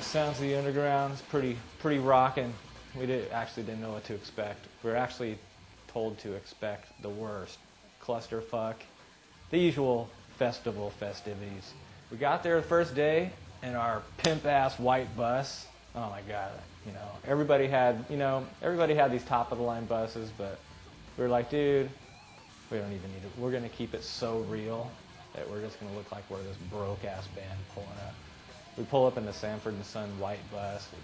Sounds of the Underground is pretty rocking. We actually didn't know what to expect. We were actually told to expect the worst. Clusterfuck, the usual festival festivities. We got there the first day in our pimp-ass white bus. Oh my God, everybody had these top-of-the-line buses, but we were like, dude, we don't even need it. We're gonna keep it so real that we're just gonna look like we're this broke-ass band pulling up. We pull up in the Sanford and Son white bus. It,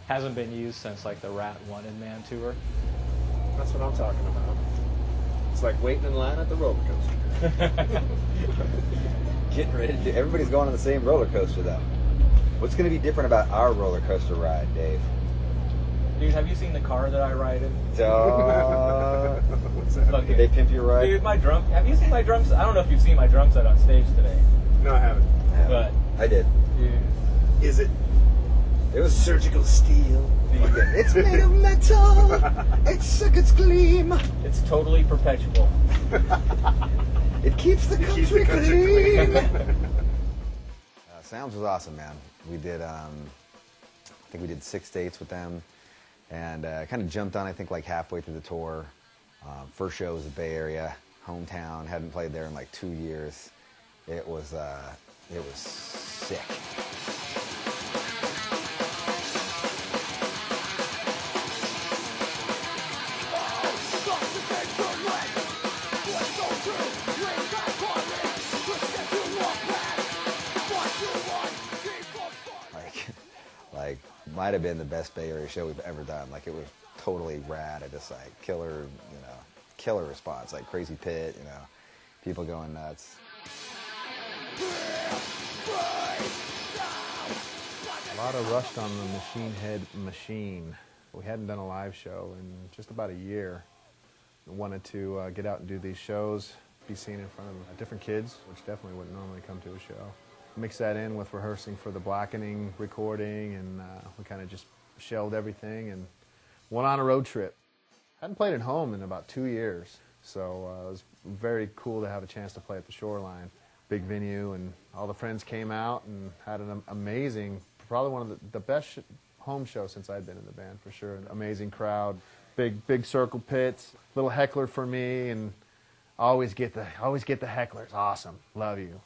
hasn't been used since the Rat Wanted Man tour. That's what I'm talking about. It's like waiting in line at the roller coaster. Getting ready to do. Everybody's going on the same roller coaster though. What's going to be different about our roller coaster ride, Dave? Dude, have you seen the car that I ride in? What's that? Did they pimp your ride? Dude, my drum. Have you seen my drums? I don't know if you've seen my drum set on stage today. No, I haven't. But I did. dude, Is it? It was surgical steel. It's made of metal. It's gleam. it's totally perpetual. It keeps the country clean. Sounds was awesome, man. We did, I think we did 6 dates with them, and kind of jumped on, I think, halfway through the tour. First show was the Bay Area, hometown. Hadn't played there in 2 years. It was sick. Might have been the best Bay Area show we've ever done. It was totally rad. I just killer response, crazy pit, people going nuts. A lot of rust on the Machine Head machine. We hadn't done a live show in just about a year. We wanted to get out and do these shows, be seen in front of different kids, which definitely wouldn't normally come to a show. Mix that in with rehearsing for the Blackening recording, and we kind of just shelved everything and went on a road trip. Hadn't played at home in about 2 years, so it was very cool to have a chance to play at the Shoreline. Big venue, and all the friends came out and had an amazing, probably one of the best home shows since I'd been in the band, for sure. An amazing crowd, big circle pits, little heckler for me, and always get the hecklers. Awesome, love you.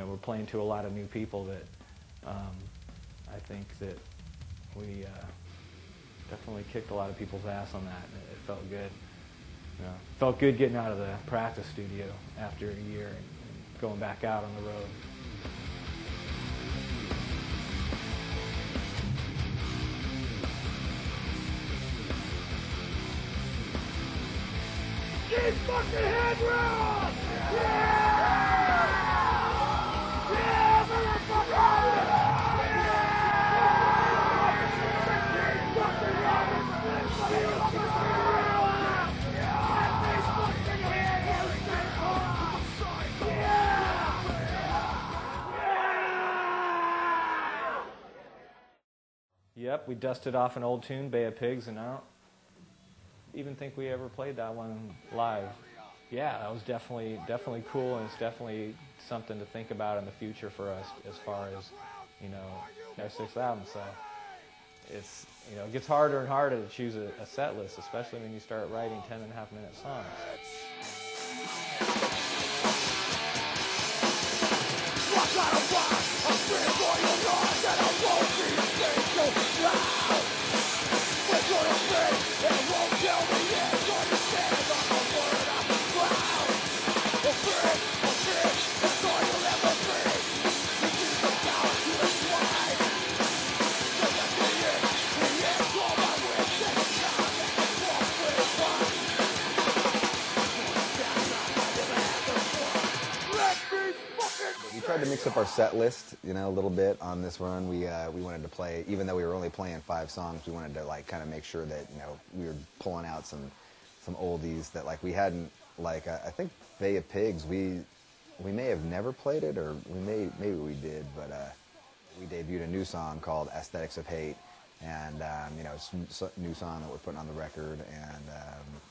We're playing to a lot of new people that I think that we definitely kicked a lot of people's ass on that, and it felt good. Felt good getting out of the practice studio after a year and going back out on the road. Keep fucking head round! Yeah! Yep, we dusted off an old tune, Bay of Pigs, and I don't even think we ever played that one live. Yeah, that was definitely cool, and it's definitely something to think about in the future for us as far as, our 6th album. So it's, it gets harder and harder to choose a set list, especially when you start writing 10.5-minute songs. We tried to mix mix up our set list, you know, a little bit on this run. We wanted to play, even though we were only playing 5 songs, we wanted to like kind of make sure that, you know, we were pulling out some oldies that like we hadn't, like I think Bay of Pigs, we may have never played it, or maybe we did, but we debuted a new song called Aesthetics of Hate, and you know, it's a new song that we're putting on the record. And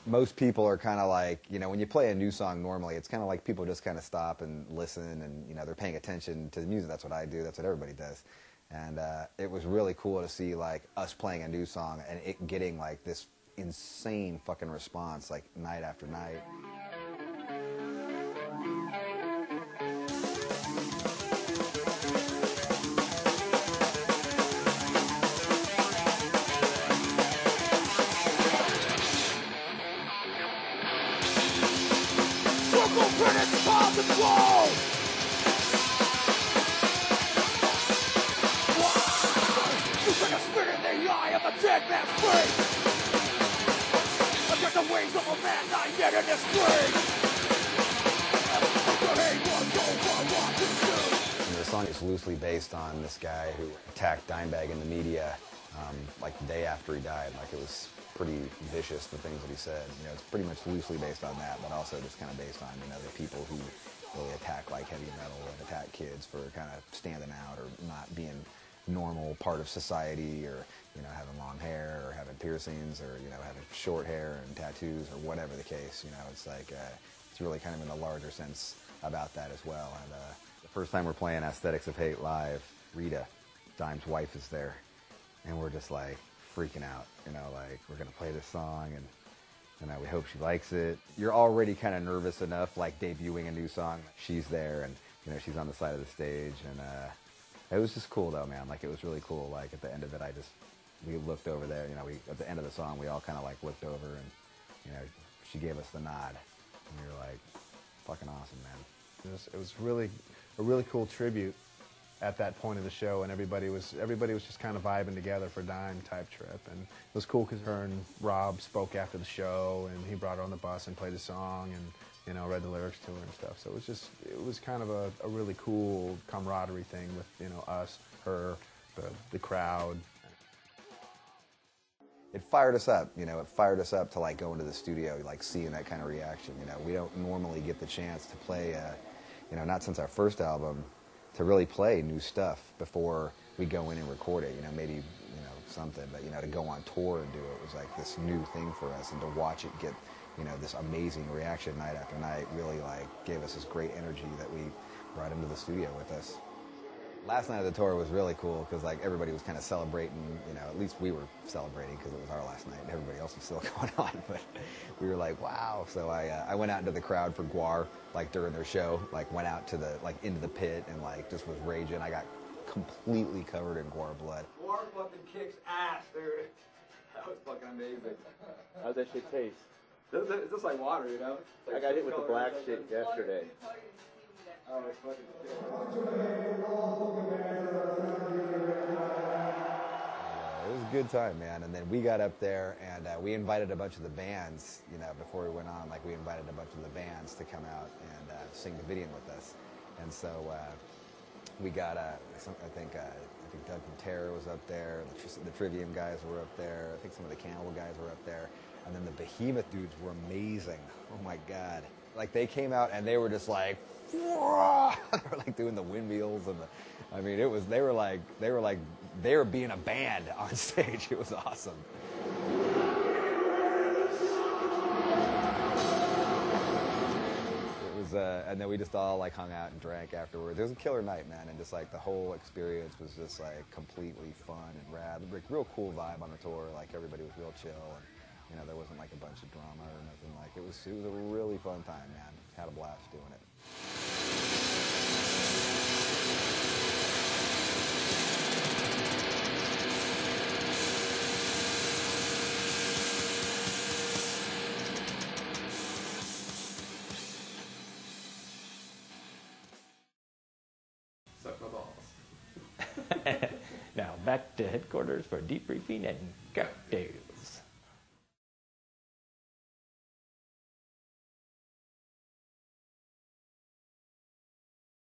most people are kind of like, you know, when you play a new song normally, it's kind of like people just kind of stop and listen, and you know, they're paying attention to the music. That's what I do. That's what everybody does. And it was really cool to see like us playing a new song and it getting like this insane fucking response like night after night. Circle credits on the wall. It's like a spit in the eye of a dead man's face. Against the wings of a man not yet in his grave. And the song is loosely based on this guy who attacked Dimebag in the media like the day after he died. Like it was pretty vicious, the things that he said. You know, it's pretty much loosely based on that, but also just kind of based on, you know, the people who really attack like heavy metal and attack kids for kind of standing out or not being normal part of society, or, you know, having long hair or having piercings, or, you know, having short hair and tattoos, or whatever the case. You know, it's like it's really kind of in a larger sense about that as well. And the first time we're playing Aesthetics of Hate live, Rita, Dime's wife, is there, and we're just like freaking out, you know, like we're gonna play this song and, you know, we hope she likes it. You're already kind of nervous enough, like debuting a new song. She's there, and, you know, she's on the side of the stage, and it was just cool though, man. Like it was really cool. Like at the end of it, we looked over there, you know, at the end of the song, we all kind of like looked over, and, you know, she gave us the nod, and we were like, fucking awesome, man. It was really a really cool tribute at that point of the show, and everybody was just kind of vibing together for Dime type trip. And it was cool because her and Rob spoke after the show, and he brought her on the bus and played a song, and, you know, read the lyrics to her and stuff. So it was kind of a really cool camaraderie thing with, you know, us, her, the crowd. It fired us up, you know, it fired us up to like go into the studio, like seeing that kind of reaction. You know, we don't normally get the chance to play, you know, not since our first album, to really play new stuff before we go in and record it. You know, maybe, you know, something, but, you know, to go on tour and do it was like this new thing for us, and to watch it get, you know, this amazing reaction night after night really like gave us this great energy that we brought into the studio with us. Last night of the tour was really cool because like everybody was kind of celebrating, you know, at least we were celebrating because it was our last night and everybody else was still going on, but we were like, wow. So I went out into the crowd for Guar, like during their show, like went out to the, like into the pit and like just was raging. I got completely covered in Guar blood. Guar fucking kicks ass, dude. That was fucking amazing. How's that shit taste? It's just like water, you know? Like I got hit with the black shit yesterday. Oh, it's fucking It was a good time, man. And then we got up there and we invited a bunch of the bands, you know, before we went on, like we invited a bunch of the bands to come out and sing the video with us. And so we got, I think Doug from Terror was up there, the Trivium guys were up there, I think some of the Cannibal guys were up there. And then the Behemoth dudes were amazing. Oh my God. Like they came out and they were just like, they were like doing the windmills and I mean, they were being a band on stage. It was awesome. It was, and then we just all like hung out and drank afterwards. It was a killer night, man, and just like the whole experience was just like completely fun and rad. Like real cool vibe on the tour. Like everybody was real chill, and, you know, there wasn't like a bunch of drama or nothing. Like it was a really fun time, man. Had a blast doing it. suck my balls. Now back to headquarters for debriefing and cocktails.